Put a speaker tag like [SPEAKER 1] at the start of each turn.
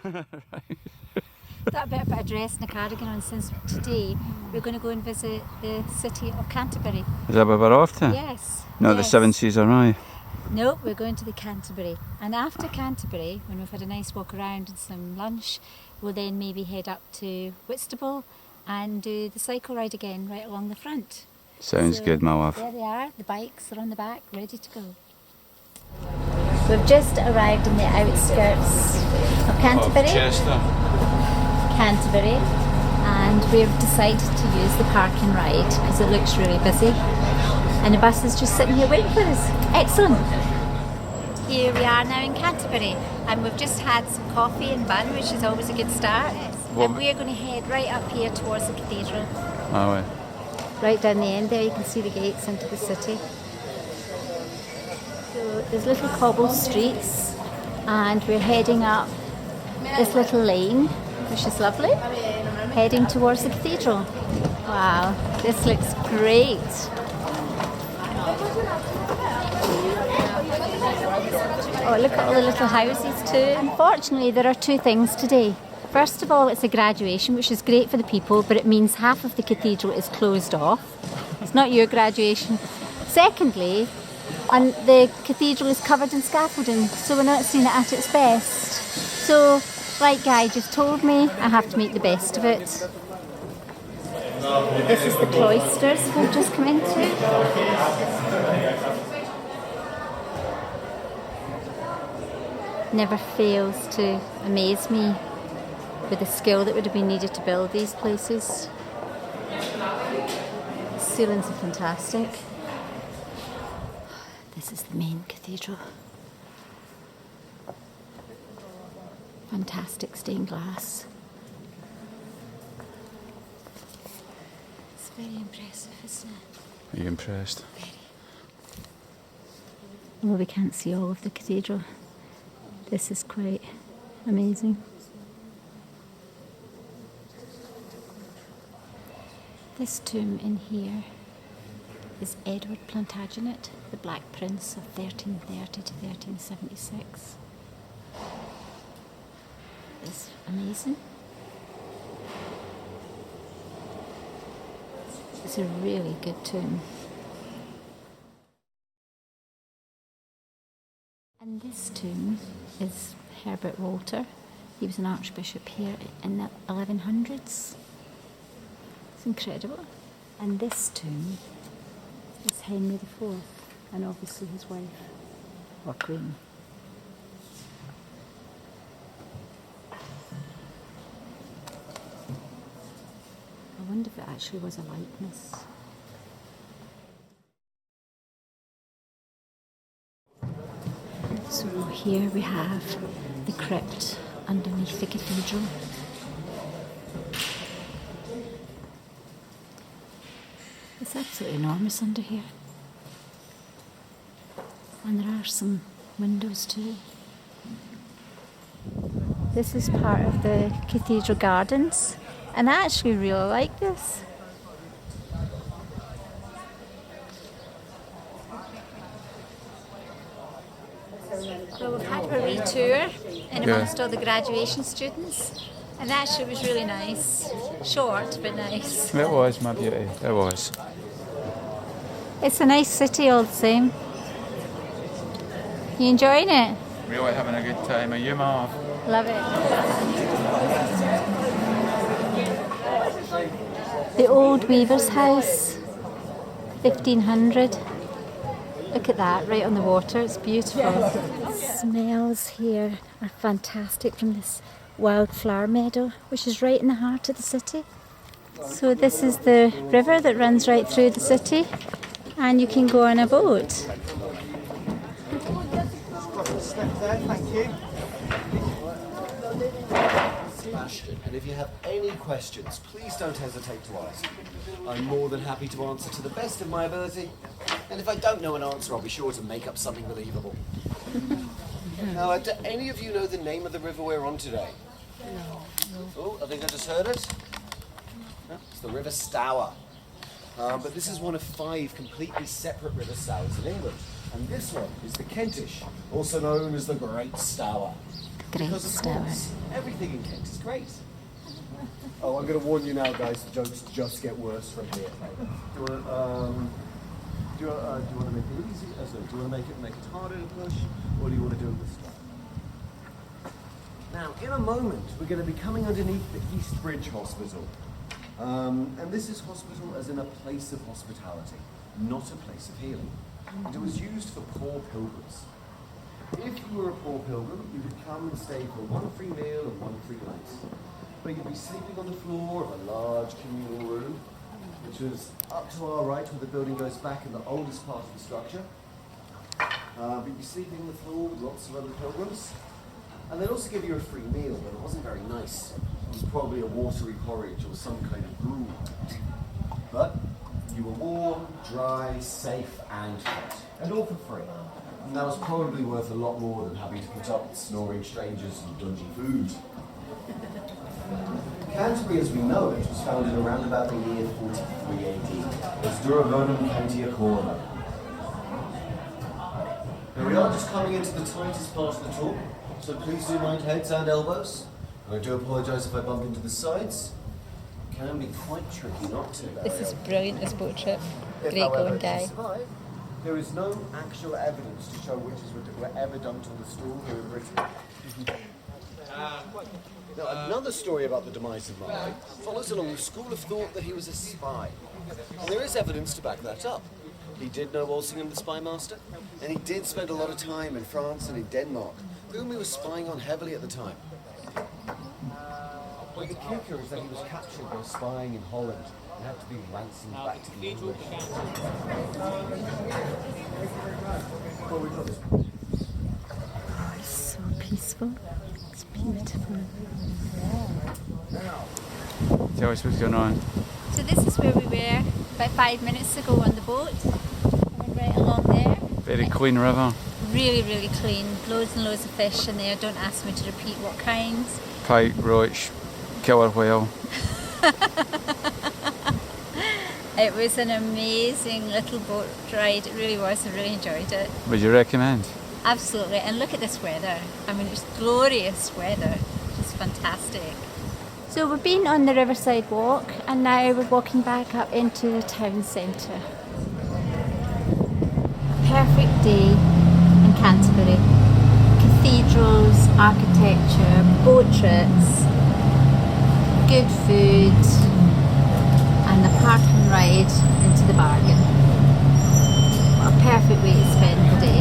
[SPEAKER 1] Got a bit of a dress and a cardigan on since today we're going to go and visit the city of Canterbury.
[SPEAKER 2] Is that where we're off to?
[SPEAKER 1] Yes.
[SPEAKER 2] Not
[SPEAKER 1] yes.
[SPEAKER 2] the Seven Seas of Rye?
[SPEAKER 1] No, we're going to the Canterbury. And after Canterbury, when we've had a nice walk around and some lunch, we'll then maybe head up to Whitstable and do the cycle ride again right along the front.
[SPEAKER 2] Sounds good, my love.
[SPEAKER 1] There they are, the bikes are on the back, ready to go. We've just arrived in the outskirts of Canterbury. Canterbury, and we've decided to use the park and ride because it looks really busy. And the bus is just sitting here waiting for us. Excellent. Here we are now in Canterbury, and we've just had some coffee and bun, which is always a good start. And we're going to head right up here towards the cathedral.
[SPEAKER 2] Oh, right.
[SPEAKER 1] Right down the end there, you can see the gates into the city. So there's little cobble streets, and we're heading up this little lane, which is lovely, heading towards the cathedral. Wow, this looks great. Oh, look at all the little houses too. Unfortunately, there are two things today. First of all, it's a graduation, which is great for the people, but it means half of the cathedral is closed off. It's not your graduation. Secondly, and the cathedral is covered in scaffolding, so we're not seeing it at its best. So, like Guy just told me, I have to make the best of it. This is the cloisters we've just come into. Never fails to amaze me with the skill that would have been needed to build these places. The ceilings are fantastic. This is the main cathedral. Fantastic stained glass. It's very impressive, isn't it?
[SPEAKER 2] Are you impressed?
[SPEAKER 1] Very. Well, we can't see all of the cathedral. This is quite amazing. This tomb in here is Edward Plantagenet, the Black Prince of 1330 to 1376. It's amazing. It's a really good tomb. And this tomb is Herbert Walter. He was an archbishop here in the 1100s. It's incredible. And this tomb is Henry IV, and obviously his wife, or queen. I wonder if it actually was a likeness. So here we have the crypt underneath the cathedral. It's absolutely enormous under here. And there are some windows too. This is part of the cathedral gardens, and I actually really like this. So we've had a wee tour in amongst all the graduation students, and actually it was really nice. Short, but nice.
[SPEAKER 2] It was, my beauty. It was.
[SPEAKER 1] It's a nice city all the same. You enjoying it?
[SPEAKER 2] Really having a good time. Are you, Marv?
[SPEAKER 1] Love it. The old weaver's house, 1500. Look at that, right on the water. It's beautiful. The smells here are fantastic from this wildflower meadow, which is right in the heart of the city. So this is the river that runs right through the city, and you can go on a boat.
[SPEAKER 3] Thank you. Sebastian, and if you have any questions, please don't hesitate to ask. I'm more than happy to answer to the best of my ability, and if I don't know an answer, I'll be sure to make up something believable. Now, do any of you know the name of the river we're on today? No. Oh, I think I just heard it. No, it's the River Stour. But this is one of 5 completely separate river Stours in England. And this one is the Kentish, also known as the Great Stour.
[SPEAKER 1] Great
[SPEAKER 3] Because of
[SPEAKER 1] Stour.
[SPEAKER 3] course, everything in Kent is great. Oh, I'm going to warn you now, guys. The jokes just get worse from here. Do you want to make it easy? Do you want to make it harder to push, or do you want to do it this time? Now, in a moment, we're going to be coming underneath the East Bridge Hospital, and this is hospital as in a place of hospitality, not a place of healing. And it was used for poor pilgrims. If you were a poor pilgrim, you could come and stay for one free meal and one free night. But you'd be sleeping on the floor of a large communal room, which was up to our right where the building goes back in the oldest part of the structure. But you'd be sleeping on the floor with lots of other pilgrims. And they'd also give you a free meal, but it wasn't very nice. It was probably a watery porridge or some kind of gruel. But you were warm, dry, safe, and fed. And all for free. And that was probably worth a lot more than having to put up with snoring strangers and dodgy food. Canterbury, as we know it, was founded around about the year 43 AD as Duravonum Cantia Corona. Now we are just coming into the tightest part of the talk, so please do mind heads and elbows. And I do apologise if I bump into the sides. It can be quite tricky not to.
[SPEAKER 1] This is brilliant, this boat trip.
[SPEAKER 3] If,
[SPEAKER 1] Great
[SPEAKER 3] however,
[SPEAKER 1] going,
[SPEAKER 3] you
[SPEAKER 1] Guy.
[SPEAKER 3] survive, there is no actual evidence to show witches were ever dumped on the stool here in Britain. Now, another story about the demise of Marley follows along the school of thought that he was a spy. And there is evidence to back that up. He did know Walsingham, the spy master, and he did spend a lot of time in France and in Denmark, whom he was spying on heavily at the time. But the kicker is that he was captured while spying in Holland and had to be ransomed back to the English. Well, we've got this.
[SPEAKER 1] It's so peaceful. It's beautiful.
[SPEAKER 2] Tell us what's going on.
[SPEAKER 1] So this is where we were about 5 minutes ago on the boat. Went right along there.
[SPEAKER 2] Very clean river.
[SPEAKER 1] Really, really clean. Loads and loads of fish in there. Don't ask me to repeat what kinds.
[SPEAKER 2] Pike, roach, killer whale.
[SPEAKER 1] It was an amazing little boat ride. It really was. I really enjoyed it.
[SPEAKER 2] Would you recommend?
[SPEAKER 1] Absolutely. And look at this weather. I mean, it's glorious weather. It's fantastic. So we've been on the Riverside Walk and now we're walking back up into the town centre. A perfect day in Canterbury. Cathedrals, architecture, boat trips, good food and the park and ride into the bargain. What a perfect way to spend the day.